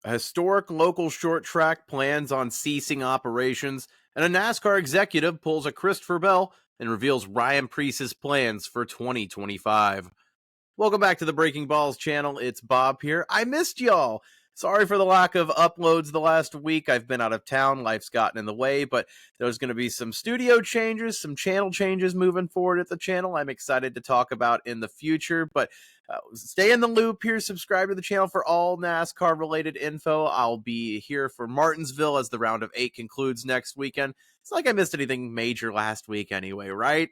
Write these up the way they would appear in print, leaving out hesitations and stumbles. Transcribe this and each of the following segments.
A historic local short track plans on ceasing operations, and a NASCAR executive pulls a Christopher Bell and reveals Ryan Preece's plans for 2025. Welcome back to the Breaking Balls channel. It's Bob here. I missed y'all. Sorry for the lack of uploads the last week. I've been out of town. Life's gotten in the way, but there's going to be some studio changes, some channel changes moving forward at the channel. I'm excited to talk about in the future, but stay in the loop here. Subscribe to the channel for all NASCAR related info. I'll be here for Martinsville as the round of 8 concludes next weekend. It's like I missed anything major last week anyway, right?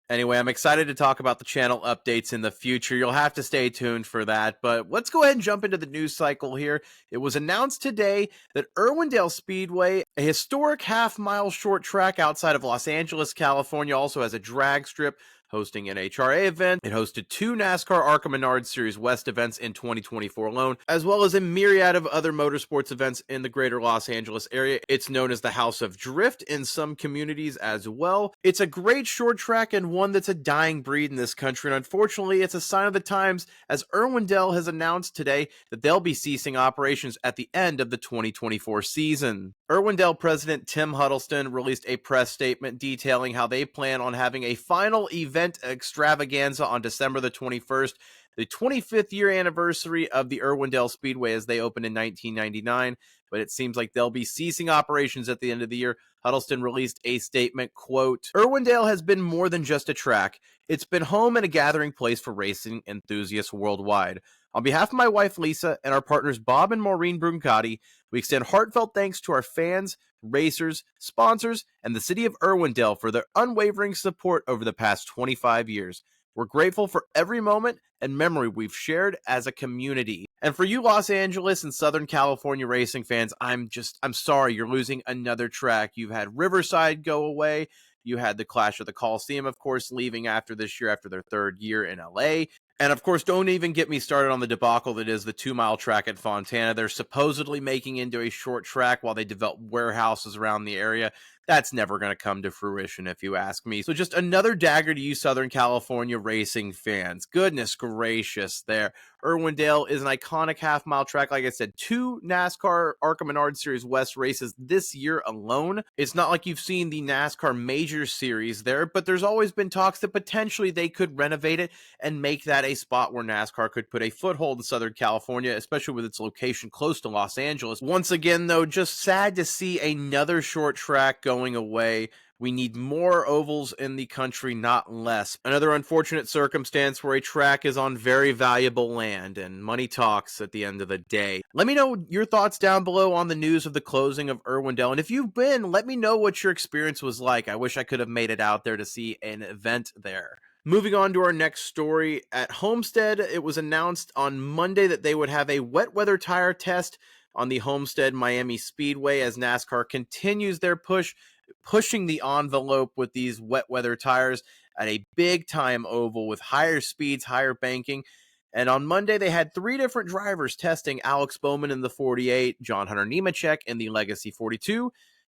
Anyway, I'm excited to talk about the channel updates in the future. You'll have to stay tuned for that, but let's go ahead and jump into the news cycle here. It was announced today that Irwindale Speedway, a historic half-mile short track outside of Los Angeles, California, also has a drag strip hosting an HRA event. It hosted 2 NASCAR ARCA Menards Series West events in 2024 alone, as well as a myriad of other motorsports events in the greater Los Angeles area. It's known as the House of Drift in some communities as well. It's a great short track and one that's a dying breed in this country, and unfortunately, it's a sign of the times, as Irwindale has announced today that they'll be ceasing operations at the end of the 2024 season. Irwindale President Tim Huddleston released a press statement detailing how they plan on having a final event extravaganza on December the 21st, the 25th year anniversary of the Irwindale Speedway as they opened in 1999, but it seems like they'll be ceasing operations at the end of the year. Huddleston released a statement, quote, "Irwindale has been more than just a track. It's been home and a gathering place for racing enthusiasts worldwide. On behalf of my wife Lisa and our partners Bob and Maureen Bruncati, we extend heartfelt thanks to our fans, racers, sponsors, and the city of Irwindale for their unwavering support over the past 25 years. We're grateful for every moment and memory we've shared as a community." And for you Los Angeles and Southern California racing fans, I'm sorry you're losing another track. You've had Riverside go away. You had the Clash of the Coliseum, of course, leaving after this year after their 3rd year in LA. And of course, don't even get me started on the debacle that is the 2-mile track at Fontana. They're supposedly making into a short track while they develop warehouses around the area. That's never going to come to fruition, if you ask me. So just another dagger to you Southern California racing fans. Goodness gracious there. Irwindale is an iconic half-mile track. Like I said, 2 NASCAR ARCA Menards Series West races this year alone. It's not like you've seen the NASCAR Major Series there, but there's always been talks that potentially they could renovate it and make that a spot where NASCAR could put a foothold in Southern California, especially with its location close to Los Angeles. Once again, though, just sad to see another short track going away. We need more ovals in the country, not less. Another unfortunate circumstance where a track is on very valuable land, and money talks at the end of the day. Let me know your thoughts down below on the news of the closing of Irwindale, and if you've been, let me know what your experience was like. I wish I could have made it out there to see an event there. Moving on to our next story, at Homestead, it was announced on Monday that they would have a wet weather tire test on the Homestead Miami Speedway as NASCAR continues their pushing the envelope with these wet weather tires at a big time oval with higher speeds, higher banking. And on Monday, they had 3 different drivers testing: Alex Bowman in the 48, John Hunter Nemechek in the Legacy 42,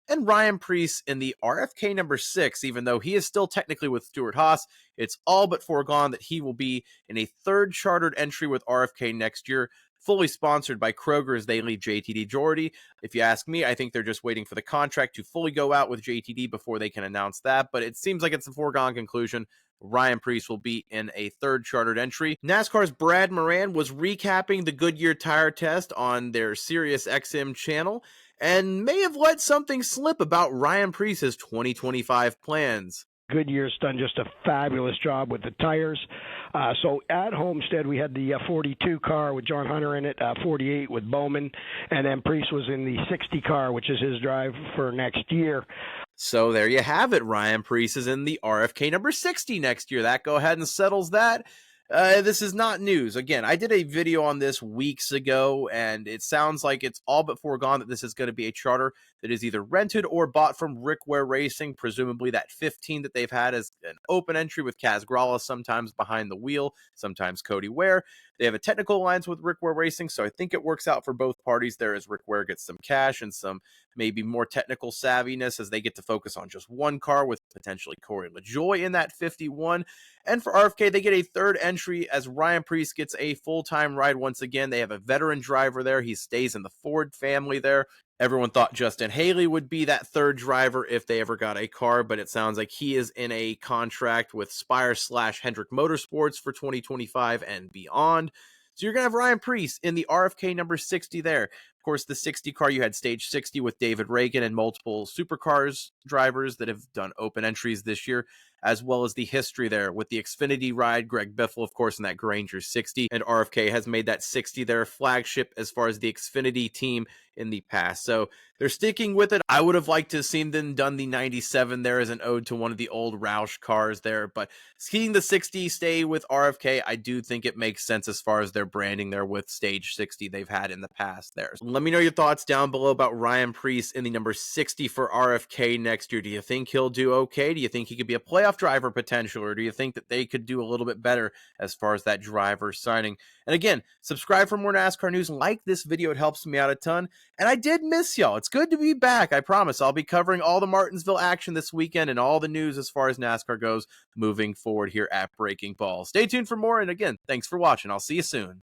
and Ryan Preece in the RFK number 6. Even though he is still technically with Stewart-Haas, it's all but foregone that he will be in a 3rd chartered entry with RFK next year, fully sponsored by Kroger as they leave JTD Geordi. If you ask me, I think they're just waiting for the contract to fully go out with JTD before they can announce that, but it seems like it's a foregone conclusion. Ryan Preece will be in a 3rd chartered entry. NASCAR's Brad Moran was recapping the Goodyear tire test on their Sirius XM channel and may have let something slip about Ryan Preece's 2025 plans. Goodyear's done just a fabulous job with the tires. So at Homestead, we had the 42 car with John Hunter in it, 48 with Bowman, and then Preece was in the 60 car, which is his drive for next year. So there you have it. Ryan Preece is in the RFK number 60 next year. That go ahead and settles that. This is not news. Again, I did a video on this weeks ago, and it sounds like it's all but foregone that this is going to be a charter that is either rented or bought from Rick Ware Racing, presumably that 15 that they've had as an open entry with Kaz Grala, sometimes behind the wheel, sometimes Cody Ware. They have a technical alliance with Rick Ware Racing, so I think it works out for both parties there as Rick Ware gets some cash and some maybe more technical savviness as they get to focus on just one car with potentially Corey LaJoie in that 51. And for RFK, they get a third entry as Ryan Preece gets a full-time ride once again. They have a veteran driver there. He stays in the Ford family there. Everyone thought Justin Haley would be that third driver if they ever got a car, but it sounds like he is in a contract with Spire/Hendrick Motorsports for 2025 and beyond. So you're going to have Ryan Preece in the RFK number 60 there. Of course, the 60 car, you had stage 60 with David Reagan and multiple supercars drivers that have done open entries this year, as well as the history there with the Xfinity ride, Greg Biffle, of course, in that Granger 60. And RFK has made that 60 their flagship as far as the Xfinity team in the past. So they're sticking with it. I would have liked to have seen them done the 97 there as an ode to one of the old Roush cars there, but seeing the 60 stay with RFK, I do think it makes sense as far as their branding there with stage 60 they've had in the past there. So let me know your thoughts down below about Ryan Preece in the number 60 for RFK next year. Do you think he'll do okay? Do you think he could be a playoff driver potential, or do you think that they could do a little bit better as far as that driver signing? And again, subscribe for more NASCAR news. Like this video, it helps me out a ton. And I did miss y'all. It's good to be back. I promise I'll be covering all the Martinsville action this weekend and all the news as far as NASCAR goes moving forward here at Breaking Ball. Stay tuned for more. And again, thanks for watching. I'll see you soon.